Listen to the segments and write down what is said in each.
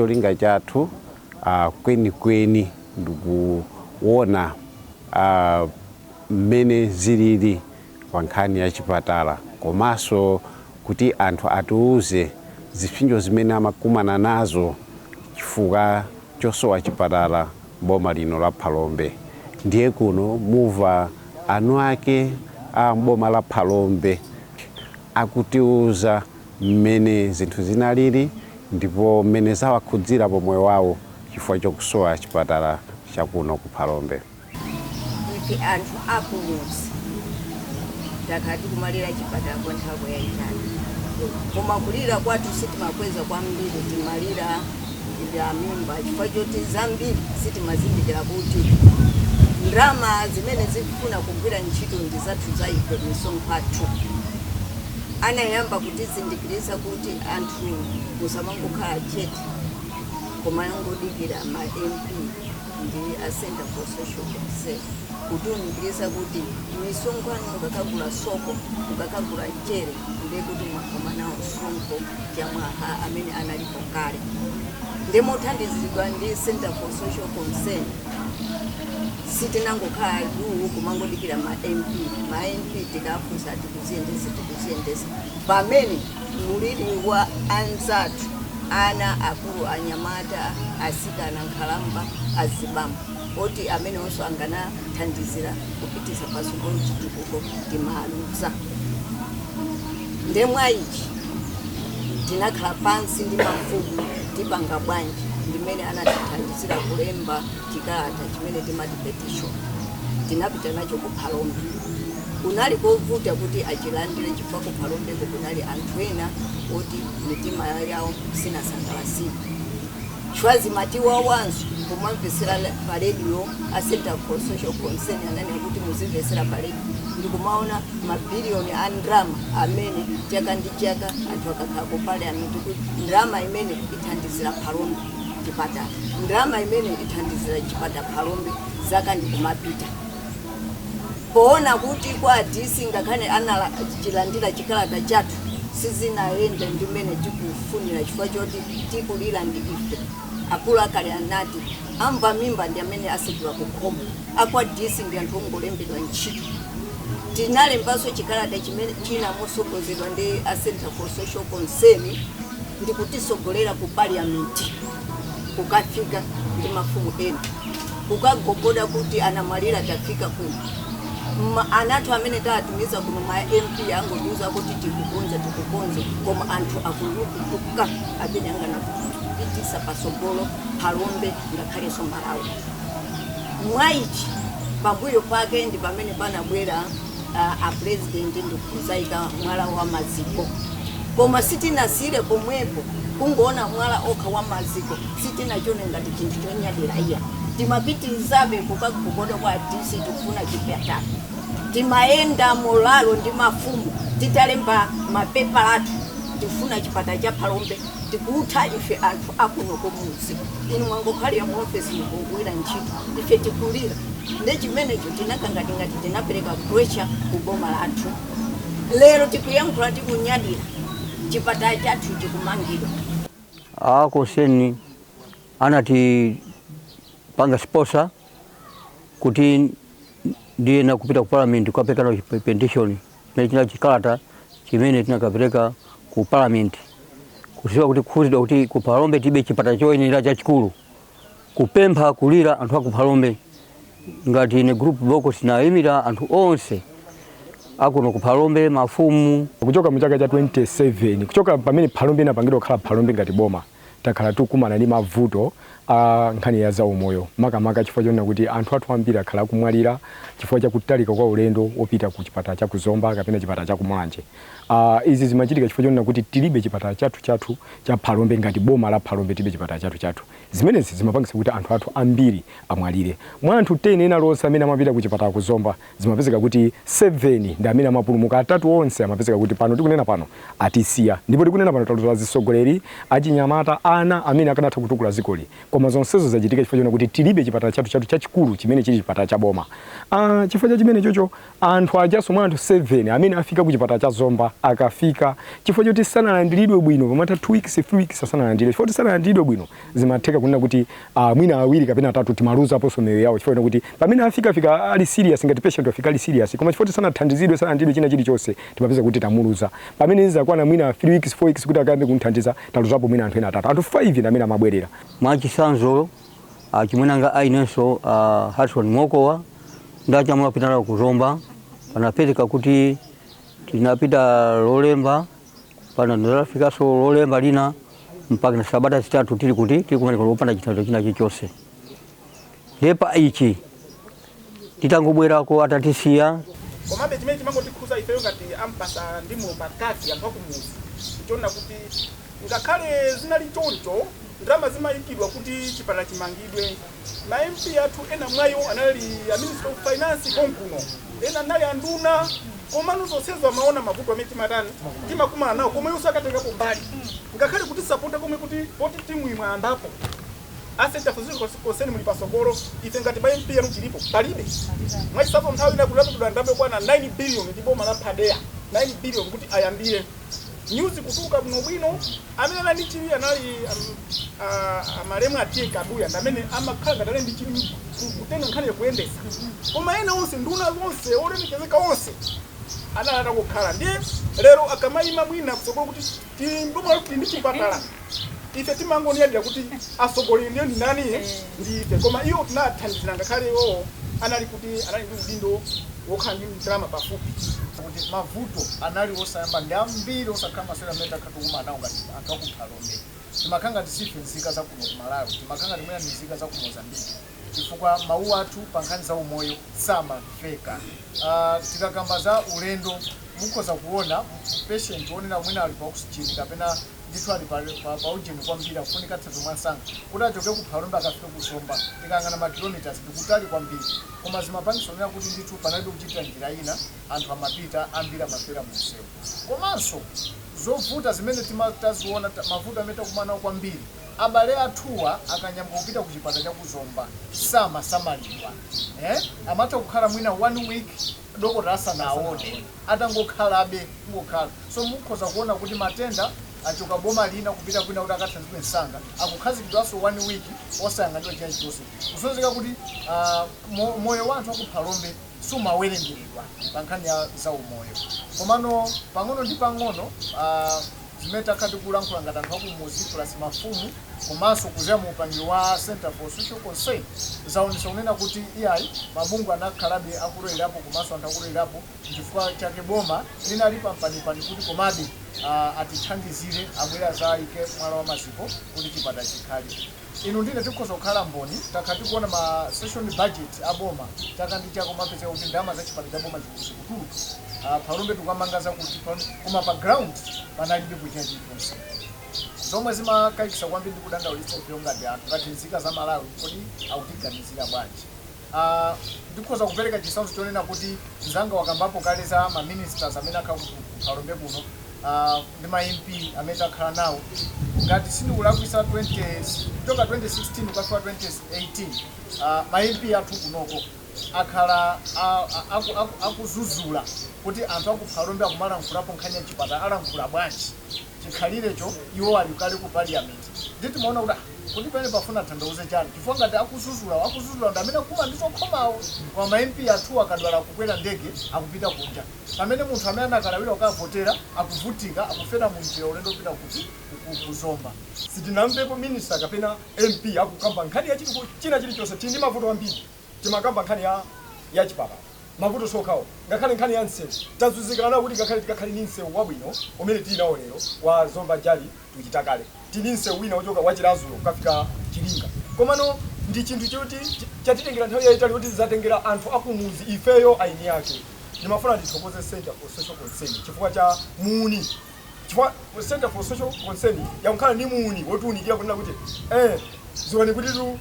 cholinga chathu kwenikweni ndikuona mmene zilili pa nkhani ya chipatala, komanso kuti anthu atiuze zipsinjo zimene amakumana nazo chifukwa chosowa chipatala boma lino la Phalombe. Ndiye kuno muva anu ake a boma la Phalombe akutiuza mmene zinthu zinalili ndipo mmene zawakhudzira pomwe wawo chifukwa chokusowa chipatala chakuno ku Phalombe. Ife anthu apulumutsi takati kumalira chipatala kwa nthawi yayitali, koma kulira kwathu sitimakweza kwambiri, timalira ya mimba chifukwa choti zambiri sitimazindikira kuti ndalama zimene zikufuna kugwira ntchito ndi zathu za ife misonkho. Anayamba kutizindikirisa kuti anthu musamangokhala chete koma ngodikira ma MP ndi a Center for Social Concern kutiwunikirisa kuti misonkho mukakagula soko mukakagula chere ndiye kuti mwakomana msonkho chamwaha amene analipo kale. Ndemothandizidwa ndi Center for Social Concern sitinangokhala dulu kumangodikira ma MP tikafunsa tikuziyendesa pamene mulili wa anzathu ana akulu anyamata asikana nkhalamba azibambo oti amene onso anganathandizira kupitisa pasogolo chitukuko timaluza. Ndemwa ichi tinakhala pansi ndi mafumu tipanga bwanji ndimene anatithandizira kulemba chikalata chimene timati petition, tinapita nacho ku Phalombe. Kunali kovuta kuti achilandire chifukwa ku Phalombe kunali anthu ena oti mitima yawo sinasangalasika. Chwazi matiwa wansu kumamvesera pa radio a Center for Social Concern anene kuti muzimvesera pa radio ndikumaona mabiliyoni a ndalama amene chaka ndi chaka anthu akakhala ku parliament kuti ndalama imene ithandizira Phalombe chipatala, ndalama imene ithandizira chipatala Phalombe zaka ndikumapita. Poona kuti kwa DC ngakhale chilandira chikalata chathu sizinayenda ndimene tikufunira chifukwa choti tikulira ndi ife. Akulu akale anati amva mimba ndi amene asidwa kukhoma, akwa DC ndi anthu ongolembedwa ntchito. Tinalembanso chikalata chimene chinamosogozedwa ndi a Center for Social Concern ndi kutisogolera ku parliament kukafika ndi mafumu ena kukagogoda kuti anamalira tafika kuno. Anathu amene tatumiza kuno ma MP angodiuza kuti tikukonze koma anthu akulukutuka amene anganapitisa pasogolo Phalombe ngakhalenso Malawi. Mwaichi pambuyo pake ndi pamene panabwera a president ndikuzaika mwala wa maziko, koma sitinasire pomwepo kungoona mwala okha wa maziko sitinachone ngati chinthu chonyadira iya. Timapitirizabe kukagogoda kwa DC tikufuna chipatala, timaenda molalo ndi mafumu titalemba mapepa athu tifuna chipatala cha Phalombe tikutha ife anthu akuno kumuzi. Inu mwangokhalira mu office mukugwira ntchito ife tikulira ndi chimenecho tinakangati ngati tinapereka pressure ku boma lathu. Lero tikuyankhula tikunyadira chipatala chathu chikumangidwa. Konseni anati panga sponsor kuti ndiye na kupita ku parliament kukapeka na petition na china chikalata chimene tinakapereka ku parliament kusiwa kuti kukhuzidwa kuti ku Phalombe tibe chipatala choyenera chachikulu kupempha kulira anthu aku Phalombe ngati ine group box na imira anthu onse akuno ku Phalombe mafumu kuchoka mu chaka cha 27 kuchoka pamene Phalombe inapangidwa kukhala Phalombe ngati boma takhala tukumana ndi mavuto nkhani ya za umoyo makamaka chifukwa chona kuti anthu athu ambiri akhala kumwalira chifukwa cha kutalika kwa ulendo opita ku chipatala cha Kuzomba kapena chipatala cha Kumwanje. Izi zimachitika chifukwa chona kuti tilibe chipatala chathu cha Phalombe ngati boma la Phalombe tibe chipatala chathu zimenezi zimapangisa kuti anthu athu ambiri amwalire. Mwa anthu 10 ena lonse amene amapita ku chipatala kuzomba zimapezeka kuti 7 ndi amene amapulumuka, atatu onse amapezeka kuti pano tikunena pano atisiya. Ndipo tikunena pano taluzula zisogoleri achinyamata ana amene akanatha kutukula zikoli, koma zonsezo zachitika chifukwa chona kuti tilibe chipatala chathu chachikulu chimene chili chipatala cha boma. Chifukwa cha chimene chocho anthu ajaso mwa anthu 7 amene afika ku chipatala cha Zomba akafika chifukwa choti sanalandiridwe bwino pamata 2 weeks 3 weeks asanalandiridwe, chifukwa sanalandiridwe bwino zimatheka kunena kuti mwina awiri kapena atatu timaluza apo someyo yawo, chifukwa kuti pamene afika ali serious ngati patient afika ali serious, koma chifukwa sanathandizidwe sanalandiridwe china chilichonse timapeza kuti tamuluza. Pamene zizakwana mwina 3 weeks 4 weeks kuti akayambe kunthandiza taluzapo mwina anthu ena atatu, anthu 5 ndi amene amabwerera. Mwachisanzo chimwenanga ainenso Harrison Mokowa ndachamwa pitala kuzomba panapezeka kuti tinapita lolemba pana ndalafikaso lolemba lina mpaka na sabata zitatu tili kuti tikumanika lopanda chitando china chichonse. Hepa ichi titangobwerako atatisiya komabe chimene chimangotikhuza ifeyo ngati ampasa ndimo pakati anthu akumuzi tichiona kuti ngakhale zinali choncho ndalama zimayikidwa kuti chipatala chimangidwe. Ma MP athu ena mwayo anali a Minister of Finance konkuno, ena anali anduna, koma nuzonsezo amaona mavuto amene timakumana nawo koma yonse akatengapo mbali. Ngakhale kuti sapota komwe kuti poti timu imwe andapo asenta fuziko konseni muli pasogolo ife ngati ba MP yanu chilipo palibe. Mwachisapo nthawi ina kulapo kudandabe kwana 9 billion ndipo malapadea 9 billion kuti ayambire news kutuka bwino amene anali chili anali amalemu atiye kabuya ndamene amakhala ngatale ndi chili kutenga nkhani yakuyendesa, koma ena onse nduna zonse olemekezeka onse analata kukhala ndiye lero akamayima mwina kusogolo kuti timbumalo ndi chipatala ife timangoniadira kuti asogolere ndiyo ndi nani ndi ife, koma iyo tinathandizira ngakhale iwo anali kuti anali ndi udindo wokhala ndi ndalama pafupi kuti mavuto anali osayamba ndi ambiri osakhala masera amene takhatukuma nawo ngati anthu akuphalombe. Timakhanga tisife nzika za kuno ku Malawi, timakhanga timwena nzika za ku Mozambique chifukwa mawu athu pa nkhani za umoyo samamveka. Tikakamba za ulendo mukhoza kuona patient onena mwina ali pa oxygen kapena ndithu ali pa ujeni kwambiri akufunika thandizo mwansanga kuti achoke ku Phalombe akafike ku Zomba tikangana ma kilometers ndikutali kwambiri, koma zimapangisa onena kuti ndithu panalibe kuchitira njira ina anthu amapita ambiri amafera mu msewu. Komanso zovuta zimene timataziona mavuto amene takumanawo kwambiri abale athuwa akanyamba kupita ku chipatala cha ku Zomba samasamalidwa. Amata kukhala mwina 1 week dokotala asanaone atangokhalabe kungokhala. So mukhoza kuona kuti matenda achoka boma lina kupita kwina kuti akathandizidwe msanga akukhazikidwanso 1 week osayang'anidwa china chilichonse. Kusonyeza kuti moyo wa anthu akuphalombe sumawerengeredwa pa nkhani za umoyo. Komano pang'ono ndi pang'ono zimene takhati kulankhula ngati anthu akumuzi plus mafumu komanso kudzera mu upangiri wa Center for Social Concern zaonesa kunena kuti iyayi mabungwe anakhalabe akulowerapo komanso anthu akulowerapo chifukwa chake boma linali pampanipani kuti komabe atithandizire abwera za ike mwala wa maziko kuti chipatala chikhale. Inu ndine tikhoza kukhala mboni takhati kuona ma session budget aboma takandi chako mapeza kuti ndalama za chipatala cha boma chikutuluka. Phalombe tukamangaza kuti koma pa ground panalibe kuchita chilichonse. Zomwe zimakayikisa kwambiri ndikudandaulitsa ifeyo ngati anthu ngati nzika za Malawi kodi akutiganizira bwanji. Ndikhoza kupereka chitsanzo chonena kuti mzanga wakambapo kale za ma ministers amene akhala ku Phalombe kuno ndi ma MP amene takhala nawo ngati sindikulakwisa toka 2016 ukafika 2018 ma MP athu kunoko akhala akuzuzula kuti anthu akuphalombe akumalankhulapo nkhani ya chipatala alankhula bwanji chikhalirecho iwo ali kale ku parliament. Nditi maona kuti pene pafuna thandauze chani chifukwa ngati akuzuzula ndi amene akuma ndizokhomawo kwa ma MP athu akadwala kukwera ndege akupita kunja, pamene munthu amene anakalawira ukavotera akuvutika akufera mu njira ulendo kupita kuti ku Zomba. Sitinamvepo minister kapena MP akukamba nkhani ya china chilichonse. Tindi mavuto ambiri timakamba nkhani ya chipatala mavuto sokhawo ngakhale nkhani ya nsewu tazuzikana kuti ngakhale tikakhale ni nsewu wabwino umene tinawo lero wa Zomba Jali tuchita kale tini nsewu wina uchoka wachilazulo kukafika Chilinga, komano ndi chinthu choti chatitengera nthawi yayitali kuti zizatengera anthu akumuzi ifeyo aini yake. Ndimafuna ndithokoze Center for Social Concern chifukwa cha muuni chifukwa Center for Social Concern yakukhala ni muuni wotiunikira kunena kuti ziwani kuti tu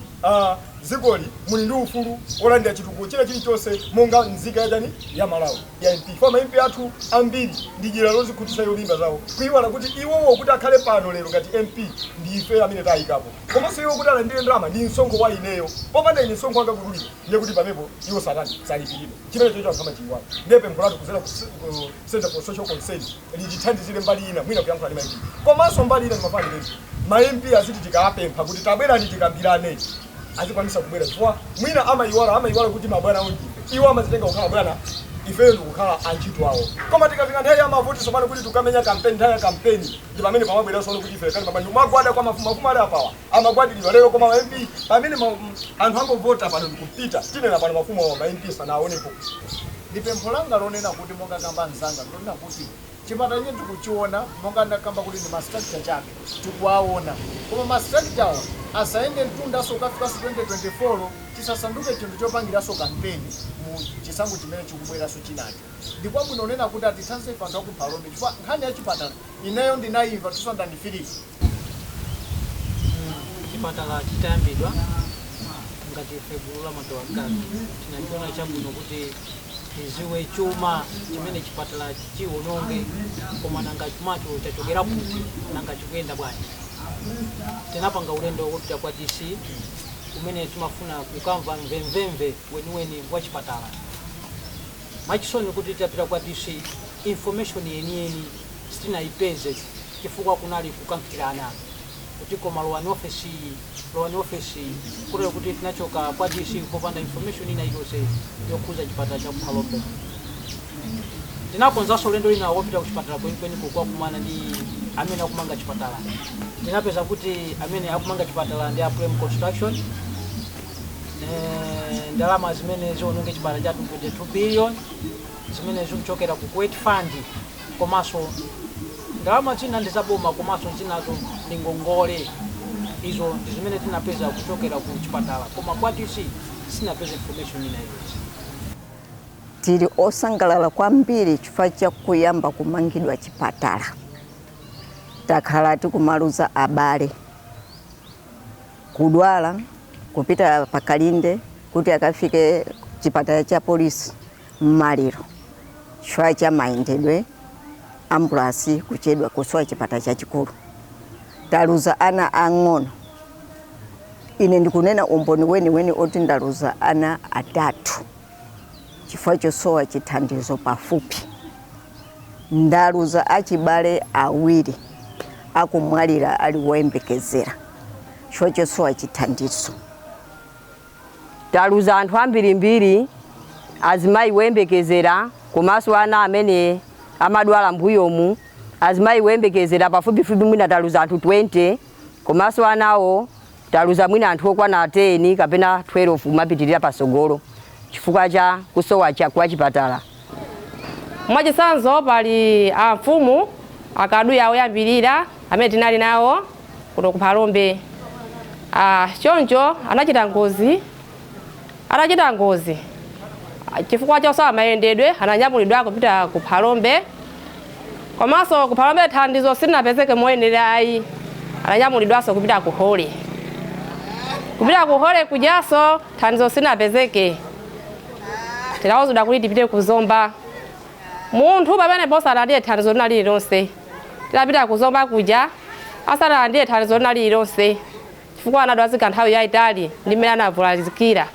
zikoli muli ndi ufulu olandira chitukuko china chilichonse monga nzika yachani ya Malawi ya MP. Fama MP athu ambiri ndi njira lozikhutisa yolimba zawo kuiwala kuti iwowo kuti akhale pano lero ngati MP ndi ife amene tayikapo, komanso iwo kuti alandire ndalama ndi msonkho wa ineyo popanda ine msonkho wanga kudulira ndiye kuti pamepo iwo salipiridwa chimene chocho akama chiwala ndepe mkulatu kuzera ku Center for Social Concern lichithandizire mbali ina mwina kuyankhula ndi MP komanso mbali ina mafani lezi ma MP aziti tikapempha kuti tabwerani tikambirane azikwanisa kubwera chifukwa mwina amayiwala kuti mabwana awo ndife iwo amazitenga kukhala bwana ifeyo ndikukhala antchito awo koma tikafika nthawi ya mavoti sopano kuti tukamenya kampeni nthawi ya kampeni ndi pamene pamabwera sono kuti ife kali pamene magwada kwa mafumu ali apawa amagwadilidwa lero koma MP pamene anthu angovota pano ndikupita tinena pano mafumu awo ma MP sanaonepo. Ndipempho langa lonena kuti monga kamba nzanga lonena kuti chipatala nye tikuchiona monga ndakamba kuti ndi ma structure chabe tikuwaona koma ma structure awa asaende mtundaso ukafikaso 2024 chisasanduke chinthu chopangiranso kampeni mu chisankho chimene chikubweraso chinacho. Ndipo munonena kuti atithanse anthu akuphalombe chifukwa nkhani ya chipatala ineyo ndinayimva 2003 chipatala chitayambidwa ngati February matowakati tinachiona chabwino kuti iziwe chuma chimene chipatala chiwononge koma nanga chumacho chachokera kuti nanga chikuyenda bwanji. Tinapanga ulendo wopita kwa DC umene timafuna kukamva mvemvemve weniweni wa chipatala. Machisoni kuti tapita kwa DC information yeniyeni sitinaipeze chifukwa kunali kukankhirana kuti koma lowani office kule kuti tinachoka kwa DC kupanda information ina iliyonse yokuza chipatala cha Kuphalombe. Tinakonzanso ulendo ina wopita kuchipatala kwenikweni kwa kumana ndi amene akumanga chipatala. Tinapeza kuti amene akumanga chipatala ndi Prime Construction ndalama zimene ziononge chipatala cha 22 billion zimene zikuchokera ku Kuwait Fund komanso ndalama zina ndi zaboma komanso zinazo ndi ngongole. Izo ndi zimene tinapeza kuchokera ku chipatala koma kwa DC sinapeza information ina iyo. Tili osangalala kwambiri chifukwa cha kuyamba kumangidwa chipatala. Takhala tikumaluza abale kudwala kupita pakalinde kuti akafike chipatala cha polisi Maliro chifukwa cha mayendedwe ambulance kuchedwa kusowa chipatala chachikulu. Taluza ana ang'ono ine ndikunena umboni weni oti ndaluza ana atatu chifukwa chosowa chithandizo pafupi. Ndaluza achibale awiri akumwalira ali woyembekezera chifukwa chosowa chithandizo. Taluza anthu ambirimbiri azimayi woyembekezera komanso ana amene amadwala mbuyomu azimayi woyembekezera pafupifupi mwina taluza anthu 20 komanso anawo taluza mwina anthu okwana 10 kapena 12 mapitirira pasogolo chifukwa cha kusowa kwa chipatala. Mwachisanzo pali amfumu akaduya oyambirira amene tinali nawo kuno Kuphalombe. Choncho anachita ngozi chifukwa cha kusowa mayendedwe ananyamulidwa kupita Kuphalombe. Komanso Kuphalombe thandizo silinapezeke moyenera ayi ananyamulidwanso kupita kuhole. Kupita kuhole kujaso thandizo silinapezeke. Tinawuzidwa kuti tipite kuzomba. Munthu pamene posalandire thandizo lina lililonse. Tinapita kuzomba kuja asalandire thandizo lina lililonse chifukwa anadwazika nthawi yayitali ndi mmene anavulazikira.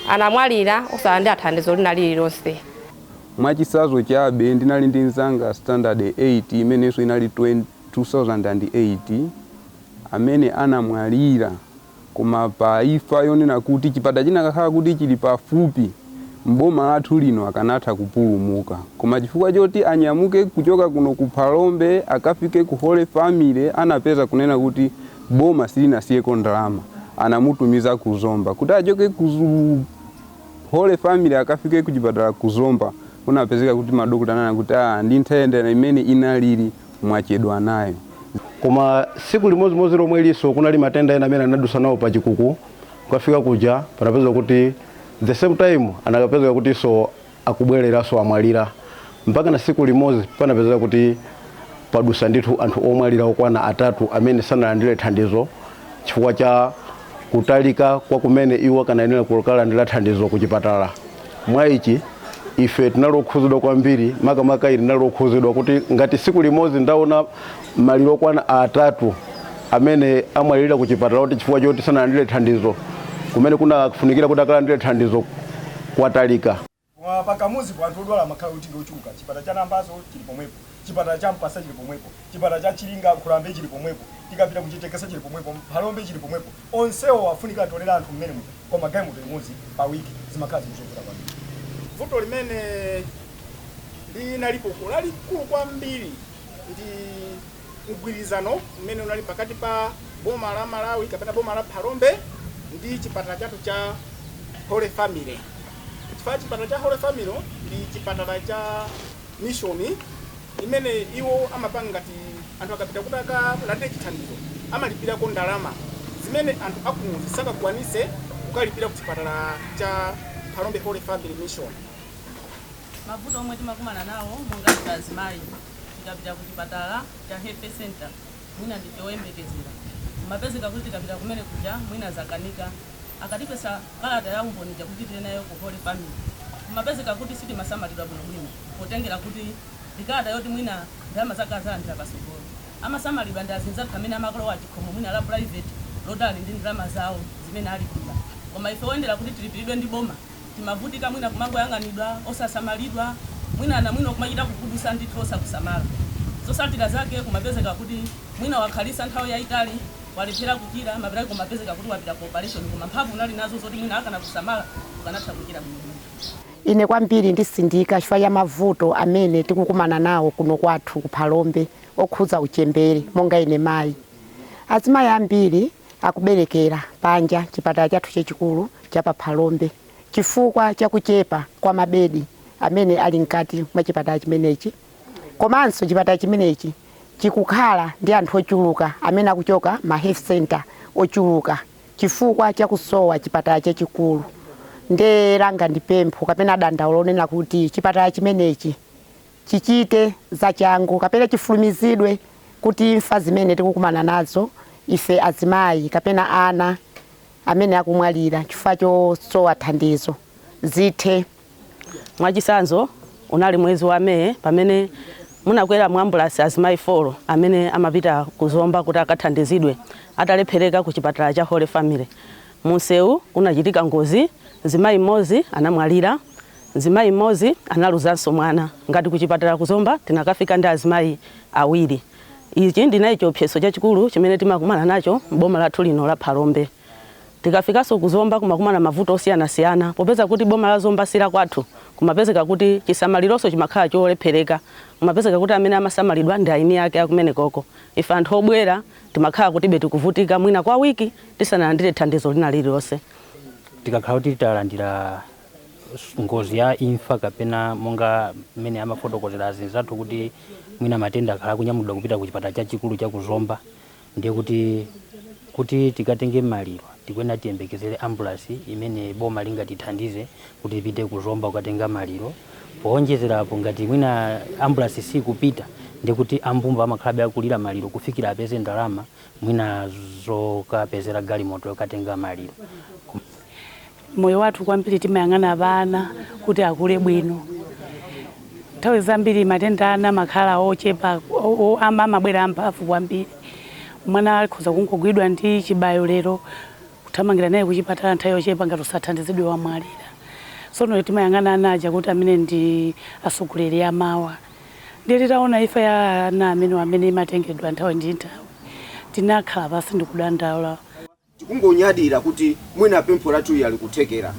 Anamwalira osalandira thandizo lina lililonse. Mwachisazo chabe ndinali ndi nzanga standard 8 imenenso inali 2008 amene anamwalira koma pa ifa yonena kuti chipatala chinakakhala kuti chili pafupi mboma lathu lino akanatha kupulumuka koma chifukwa choti anyamuke kuchoka kuno Kuphalombe akafike ku Holy Family anapeza kunena kuti boma silinasiyeko ndalama anamutumiza kuzomba kuti achoke ku Holy Family akafike ku chipatala kuzomba unapezeka kuti madokota anana kuti ndi nthenda imene inalili mwachedwa nayo. Koma siku limodzi lomwe liso kunali matenda ena amene anadusa nawo pa chikuku kukafika kuja panapeza kuti the same time anakapeza kuti so akubwereraso amwalira mpaka na siku limodzi panapeza kuti padusa ndithu anthu omwalira okwana atatu amene sanalandire thandizo chifukwa cha kutalika kwa kumene iwo kanayenera kukalandira thandizo ku chipatala. Mwa ichi ife tinalokhuzidwa kwambiri, makamaka ili tinalokhuzidwa kuti ngati siku limodzi ndaona maliro okwana 3 amene amwalira ku chipatala kuti chifukwa choti sanalandire thandizo kumene kunafunikira kuti akalandire thandizo kwatalika. Pakamuzi kwa anthu odwala makhala kuti ndochuka. Chipatala cha Nambazo chili pomwepo, chipatala cha Mpasa chili pomwepo, chipatala cha Chilinga Kulambe chili pomwepo, tikapita kuchitekesa chili pomwepo, Palombe chili pomwepo. Onsewo afunika atolera anthu mmene kwa magayi muto limodzi pa wiki zimakhala zikuchokera kwambiri. Vuto limene linalipo lalikulu kwambiri ndi mgwirizano mmene unali pakati pa boma la Malawi kapena boma la Palombe ndi chipatala chathu cha Holy Family. Chipatala cha Holy Family ndi chipatala cha mission imene iwo amapanga ngati anthu akapita kuti akalandire chithandizo amalipira ko ndalama zimene anthu akumuzi sakakwanise kukalipira ku chipatala cha Palombe Holy Family Mission. Mavuto omwe timakumana nawo monga azimayi tikapita ku chipatala cha Health Center mwina ndi choyembekezera mapezeka kuti tikapita kumene kuja mwina zakanika akatipesa kalata ya umboni kuti tili nayo ku Holy Family mapezeka kuti siti masamalidwa bwino potengera kuti likalata yoti mwina ndalama zakazandira pasogolo amasamalidwa ndi azinzathu amene amakolowa chikhomo mwina la private lodali ndi ndalama zawo zimene alipira koma ife oyendera kuti tilipiridwe ndi boma timavutika mwina kumangoyang'anidwa osasamalidwa mwina na mwina kumachita kukudusa ndithu osakusamala zosalira zake kumapezeka kuti mwina wakhalisa nthawi yayitali walipira kuchira mapiraki kumapezeka kuti wapita ku operation koma mphamvu unali nazo zoti mwina akana kusamala ukanatha kuchira bwino. Ine kwambiri ndisindika chifukwa ya mavuto amene tikukumana nawo kuno kwathu ku Palombe okhuza uchembere monga ine mayi. Azimayi ambiri akuberekera panja chipatala chathu chachikulu cha pa Palombe chifukwa cha kuchepa kwa mabedi amene ali mkati mwa chipatala chimenechi. Komanso chipatala chimenechi chikukhala ndi anthu ochuluka amene akuchoka ma health center ochuluka chifukwa cha kusowa chipatala chachikulu. Ndelanga ndipempho kapena dandaulo lonena kuti chipatala chimenechi chichite zachangu kapena chifulumizidwe kuti imfa zimene tikukumana nazo ife azimayi kapena ana amene akumwalira chifukwa chosowa thandizo zithe. Mwachisanzo unali mwezi wa Mei pamene munakwera muambulasi azimayi 4 amene amapita kuzomba kuti akathandizidwe atalephereka ku chipatala cha Holy Family. Munsewu unachitika ngozi, mzimayi mmodzi anamwalira, mzimayi mmodzi analuzanso mwana. Ngati ku chipatala kuzomba tinakafika ndi azimayi awiri. Ichi ndinacho chiopsezo chachikulu chimene timakumana nacho m'boma lathu lino la Palombe. Tikafikanso kuzomba kumakumana mavuto osiyanasiyana popeza kuti boma la Zomba sila kwathu kumapezeka kuti chisamalironso chimakhala cholephereka kumapezeka kuti amene amasamalidwa ndi aini yake akumene koko. Ife anthu obwera timakhala kuti betu kuvutika mwina kwa wiki tisanalandire thandizo lina lililonse. Tikakhala kuti talandira ngozi ya imfa kapena monga mmene amafotokozera azinzathu kuti mwina matenda akhala kunyamulidwa kupita ku chipatala chachikulu cha kuzomba ndiye kuti tikatenge maliro tikwena tiyembekezere ambulance imene boma lingatithandize kuti ipite kuzomba kukatenga maliro. Poonjezerapo ngati mwina ambulance sikupita ndiye kuti ambumba amakhalabe akulira maliro kufikira apeze ndalama mwina zokapezera galimoto yokatenga maliro. Moyo wathu kwambiri timayang'ana bana kuti akule bwino. Nthawi zambiri matenda ana makhala ochepa amabwera amphamvu kwambiri. Mwana akhoza kungogwidwa ndi chibayo lero kuthamangira naye kuchipatala nthawi yochepa ngati usathandizidwe wamwalira. Sono timayang'ana anaja kuti amene ndi atsogoleri amawa. Ndiye titaona imfa ya ana amene imatengedwa nthawi ndi nthawi tinakhala pansi ndi kudandaula. Tikungonyadira kuti mwina pempho lathu yali kuthekera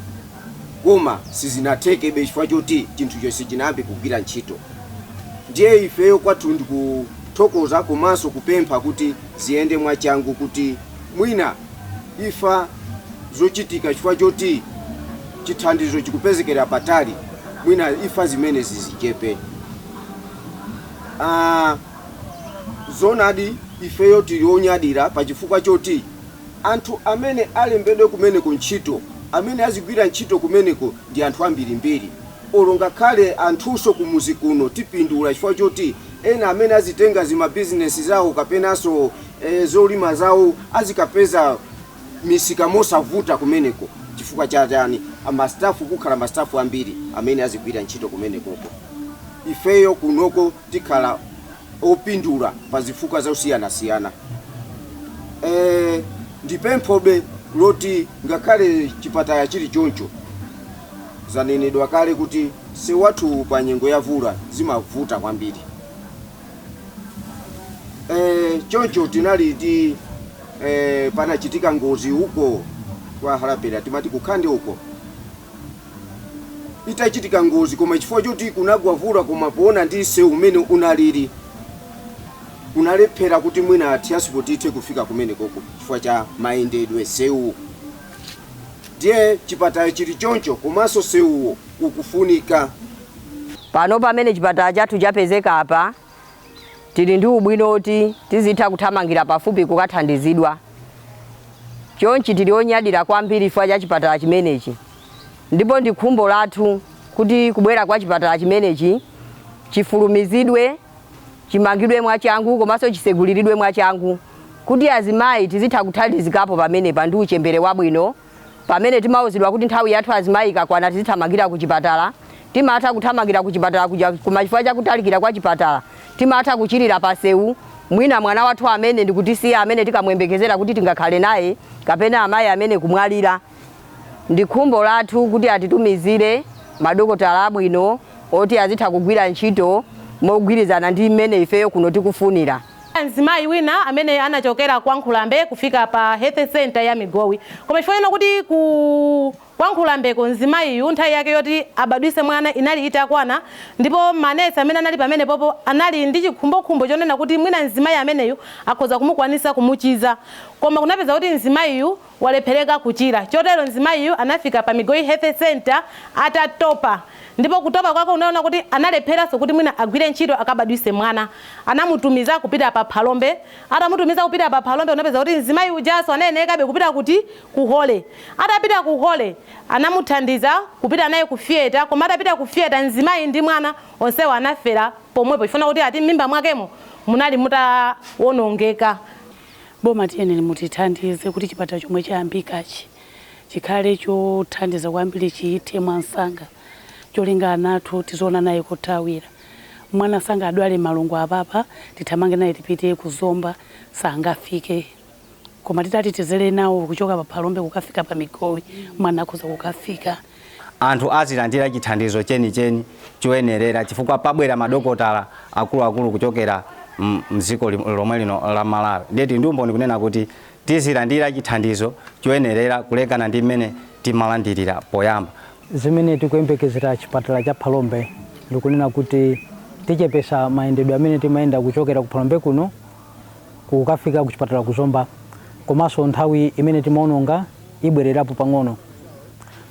koma sizinathekebe chifukwa choti chinthu chonse chinayambe kugwira ntchito. Ndiye ifeyo kwathu ndikuthokoza komanso kupempha kuti ziyende mwachangu kuti mwina imfa zochitika chifukwa choti chithandizo chikupezekera patali mwina imfa zimene zizichepe. Zonadi ifeyo tilionyadira pachifukwa choti anthu amene alembedwe kumeneko ntchito amene azigwira ntchito kumeneko ndi anthu ambirimbiri. Olonga kale anthunso kumuzi kuno tipindula chifukwa choti ena amene azitenga zima business zawo kapenanso zolima zawo azikapeza misika mosavuta kumeneko chifukwa cha chani amastafu kukhala mastafu ambiri amene azigwira ntchito kumenekoko. Ifeyo kunoko tikhala opindula pa zifukwa zosiyanasiyana. Ndipemphobe loti ngakhale chipatala chili choncho zanenedwa kale kuti sewathu pa nyengo ya vula zimavuta kwambiri. Choncho tinali panachitika ngozi huko kwa Harapera, timati kukhande huko itachitika ngozi koma chifukwa choti kunagwa vula koma poona ndi sewu umene unalili unalephera kuti mwina transport ithe kufika kumenekoko chifukwa cha mayendedwe sewu. Ndiye chipatala chili choncho komanso sewuwo ukufunika. Pano pamene chipatala chathu chapezeka apa tili ndi ubwino oti tizitha kuthamangira pafupi kukathandizidwa. Chonchi tili onyadira kwambiri chifukwa cha chipatala chimenechi. Ndipo ndi khumbo lathu kuti kubwera kwa chipatala chimenechi chifulumizidwe, chimangidwe mwachangu komanso chiseguliridwe mwachangu kuti azimayi tizitha kuthandizikapo pamenepa ndi uchembere wabwino. Pamene timauzidwa kuti nthawi yathu azimayi ikakwana tizithamangira ku chipatala, timatha kuthamangira ku chipatala kuja koma chifukwa cha kutalikira kwa chipatala timatha kuchirira pasewu. Mwina mwana wathu amene ndikutisiya amene tikamwembekezera kuti tingakhale naye kapena amayi amene kumwalira. Ndi khumbo lathu kuti atitumizire madokotala abwino oti azitha kugwira ntchito mogwirizana ndi mmene ifeyo kuno tikufunira. Mzimayi wina amene anachokera kwa Nkhulambe kufika pa health center ya Migowi. Koma chifukwa kuti kwa Nkhulambeko mzimayiyu nthawi yake yoti abadwise mwana inali itakwana, ndipo manesi amene anali pamene popo anali ndi chikhumbokhumbo chonena kuti mwina mzimayi ameneyu akhoza kumukwanisa kumuchiza. Koma kunapeza kuti mzimayiyu walephereka kuchira. Chotero mzimayiyu anafika pa Migowi health center atatopa. Ndipo kutopa kwako unaona kuti analepheraso kuti mwina agwire ntchito akabadwise mwana. Anamutumiza kupita pa Phalombe. Atamutumiza kupita pa Phalombe unapeza kuti mzimayi ujaso anayenekabe kupita kuti kuhole. Atapita kuhole anamuthandiza kupita naye ku theater, koma atapita ku theater mzimayi ndi mwana onsewo anafera pomwepo. Ifuna kuti ati mimba mwakemo munali mutawonongeka. Boma tiyeneni mutithandize kuti chipatala chomwe chayambikachi chikhale chothandiza kwambiri chiithe mwansanga. Cholinga nathu tizoona naye kutawira. Mwana sanga adwale malungu apapa tithamange naye tipite kuzomba sangafike. Koma titati tizele nawo kuchoka pa Phalombe kukafika pa Migowi mwana akhoza kukafika. Anthu azilandira chithandizo cheni choyenerera chifukwa pabwera madokotala akuluakulu kuchokera mziko lomwe lino la Malawi. Ndeti ndumbo ndikunena kuti tizilandira chithandizo choyenerera kulekana ndi mmene timalandirira poyamba. Zimene tikuyembekezera chipatala cha Phalombe ndikunena kuti tichepesa mayendedwe amene timayenda kuchokera ku Phalombe kuno kukafika ku chipatala kuzomba, komanso nthawi imene timaononga ibwererapo pang'ono.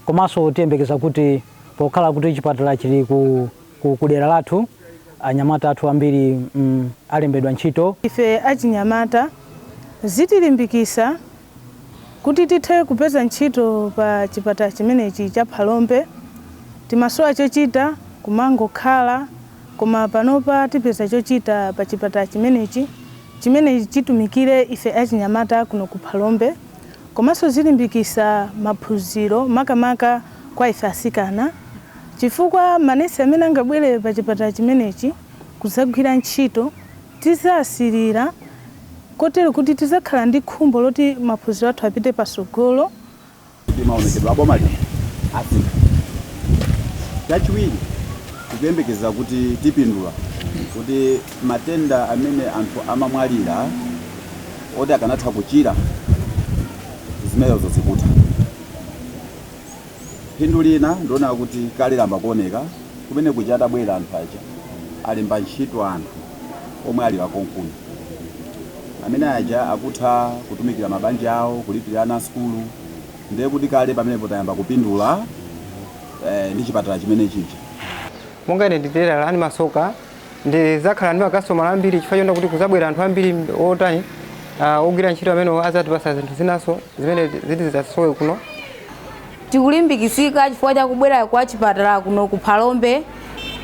Komanso tiyembekeza kuti pokhala kuti chipatala chili ku dera lathu anyamata athu ambiri alembedwa ntchito. Ife achinyamata zitilimbikisa kuti tithe kupeza ntchito pa chipatala chimenechi cha Phalombe. Timasowa chochita kumangokhala, koma panopa tipeza chochita pa chipatala chimenechi chimene chitumikire ife achinyamata kuno ku Phalombe. Komanso zilimbikisa maphunziro makamaka kwa ife asikana, chifukwa manesi amene angabwere pa chipatala chimenechi kuzagwira ntchito tizasirira kotero kuti tizakhala ndi khumbo loti maphunziro athu apite pasogolo. Maonekedwe aboma asika chachiwiri tikuyembekeza kuti tipindula kuti matenda amene anthu amamwalira oti akanatha kuchira zimenezo zikutha. Phindu lina ndiona kuti kale lamba kuoneka kumene kuja atabwera anthu aja alemba ntchito anthu omwe ali wakonkuno amene aja akutha kutumikira mabanja awo, kulipira ana skulu. Ndiye kuti kale pamenepo tayamba kupindula ndi chipatala chimene chicha. Monga ine nditera lani masoka ndizakhala ndi makastomala ambiri chifukwa chonda kuti kuzabwera anthu ambiri otani ogwira ntchito amene azatipasa zinthu zinaso zimene ziti zitasowe kuno. Tikulimbikisika chifukwa cha kubwera kwa chipatala kuno ku Phalombe,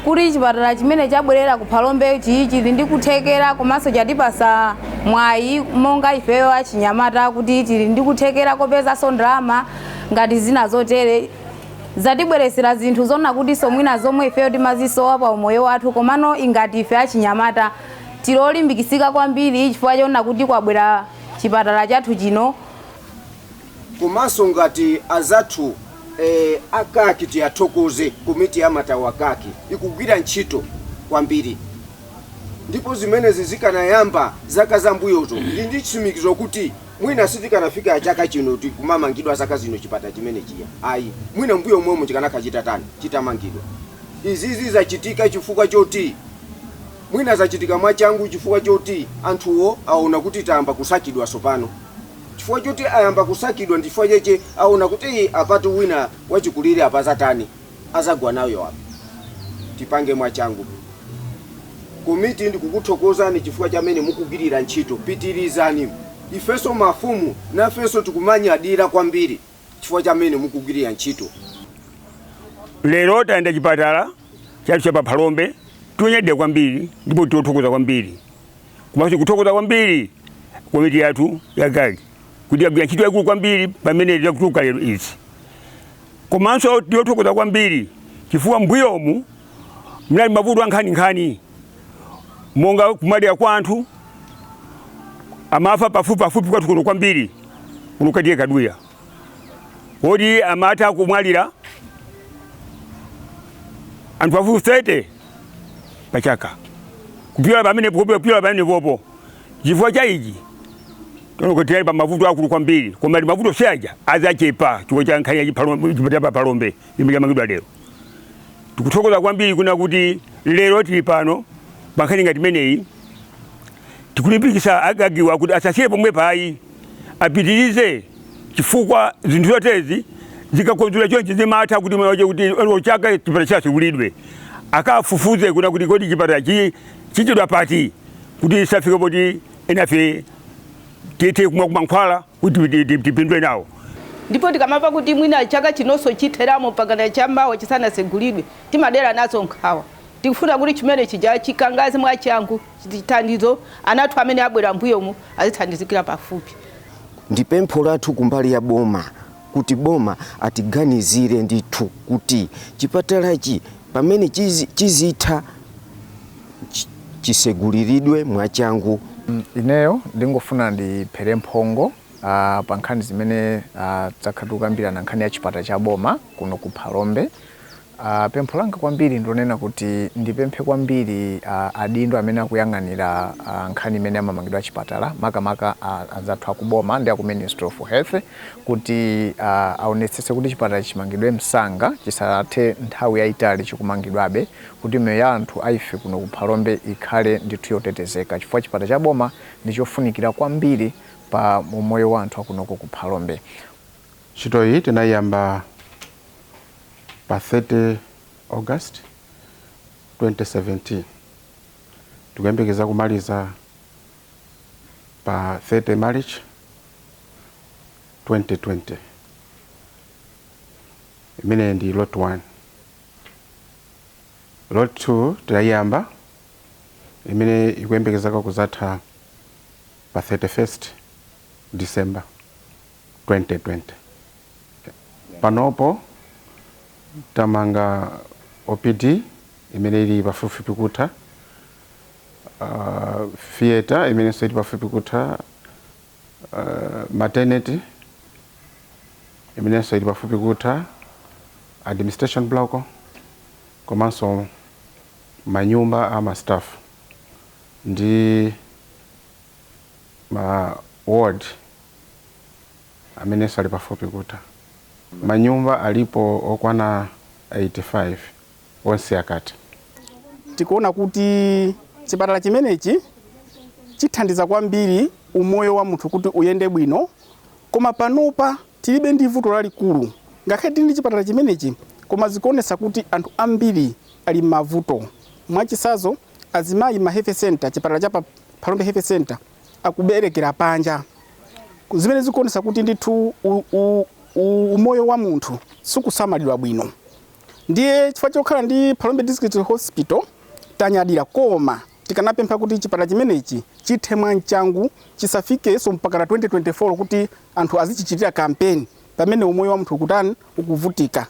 kuti chipatala chimene chabwerera ku Phalombe chili ndi kuthekera komanso chatipasa mwayi monga ifeyo achinyamata kuti tili ndi kuthekera kopezanso ndalama ngati zina zotere zatibweresera zinthu zona kuti somwina zomwe ifeyo timazisowa pa umoyo wathu komano ingati ife achinyamata tilolimbikisika kwambiri chifukwa chona kuti kwabwera chipatala chathu chino. Komanso ngati azathu akaki tiyathokoze komiti ya matawa akaki ikugwira ntchito kwambiri, ndipo zimenezi zikanayamba zaka zambuyozo ndi ndi chitsimikizo kuti mwina sitikanafika chaka chino tikumamangidwa zaka zino chipatala chimene chiya ayi, mwina mbuyo momwe tikanakachita tani chitamangidwa. Izizi zachitika chifukwa choti mwina zachitika mwachangu chifukwa choti anthuwo aona kuti tayamba kusakidwa sopano, chifukwa choti ayamba kusakidwa ndifukwa cheche aona kuti apatu wina wachikulire apazatani azagwa nayo apa tipange mwachangu. Komiti ndikukuthokozani chifukwa chamene mukugirira ntchito, pitirizani. Ifeso mafumu nafeso tikumanyadira kwambiri chifukwa chamene mukugirira ntchito. Lero taenda chipatala chathu cha Phalombe tunyadira kwambiri ndipo tothokoza kwambiri. Komanso kuthokoza kwambiri komiti yathu yakali kuti yagwira ntchito yakulu kwambiri pamene tikutuka lero izi. Komanso tothokoza kwambiri chifukwa mbuyomu mnali mavuto ankhani monga kumalira kwa anthu amafa pafupi kwathu kuno kwambiri kuno katiye Kaduya, kodi amata kumwalira anthu pafupi 30 pachaka kupyola pamene popo. Chifukwa cha ichi tonokotera pa mavuto akulu kwambiri, koma mavuto saja azachepa chifukwa cha nkhani ya chipatala Phalombe imene yamangidwa lero. Tikuthokoza kwambiri kuna kuti lero tili pano pankhani ngati imeneyi, tikulimbikisa agagiwa kuti asasiye pomwe payi, apitirize chifukwa zinthu zotezi zikakonzula chonchi zimatha kuti chaka chipatala chasegulidwe, akafufuze kuna kuti kodi chipatala chichidwa pati kuti isafike poti enafe tete kumwa kumankhwala kuti tipindwe nawo. Ndipo tikamava kuti mwina chaka chinonso chitheramo pakana chambawo chisanasegulidwe timadera nazo nkhawa. Tikufuna kuti chimene chija chikangaze mwachangu chithandizo anathu amene abwera mbuyomu azithandizikira pafupi. Ndi pempho lathu kumbali ya boma kuti boma atiganizire ndithu kuti chipatalachi pamene chizitha chiseguliridwe mwachangu. Ineyo ndingofuna ndiphere mphongo pa nkhani zimene zakhatukambirana nkhani ya chipatala cha boma kuno ku Phalombe. Pempho langa kwambiri ndonena kuti ndipemphe kwambiri adindo amene akuyang'anira nkhani imene amamangidwa chipatala makamaka azathu akuboma ndi aku Ministry of Health kuti aonetsetse kuti chipatala chimangidwe msanga chisathe nthawi yayitali chikumangidwabe, kuti miyoyo ya anthu aife kuno ku Phalombe ikhale ndithu yotetezeka chifukwa chipatala cha boma ndi chofunikira kwambiri pa moyo wa anthu akunoko ku Phalombe. Ntchito iyi tinayamba pa 30 August 2017 tukuyembekeza kumaliza pa 30 March 2020. Imene ndi lot 1. Lot 2 tinayamba imene ikuyembekeza kuzatha pa 31st December 2020. Panopo tamanga OPD imene ili pafupi kutha, theater imene ili pafupi kutha, maternity imene ili pafupi kutha, administration block komanso manyumba ama staff ndi ma ward amene ali pafupi kutha. Manyumba alipo okwana 85 onse akati. Tikuona kuti chipatala chimenechi chithandiza kwambiri umoyo wa munthu kuti uyende bwino, koma panopa tilibe ndi vuto lalikulu. Ngakhale tili ndi chipatala chimenechi koma zikuonesa kuti anthu ambiri ali mavuto. Mwachisazo azimayi ma health center, chipatala cha Phalombe health center akuberekera panja. Zimene zikuonesa kuti ndithu umoyo wa munthu sukusamalidwa bwino. Ndiye chifukwa chokhala ndi Phalombe District Hospital tanyadira, koma tikanapempha kuti chipatala chimenechi chithe mwanchangu chisafikeso mpaka na 2024 kuti anthu azichichitira kampeni pamene umoyo wa munthu ukutani ukuvutika.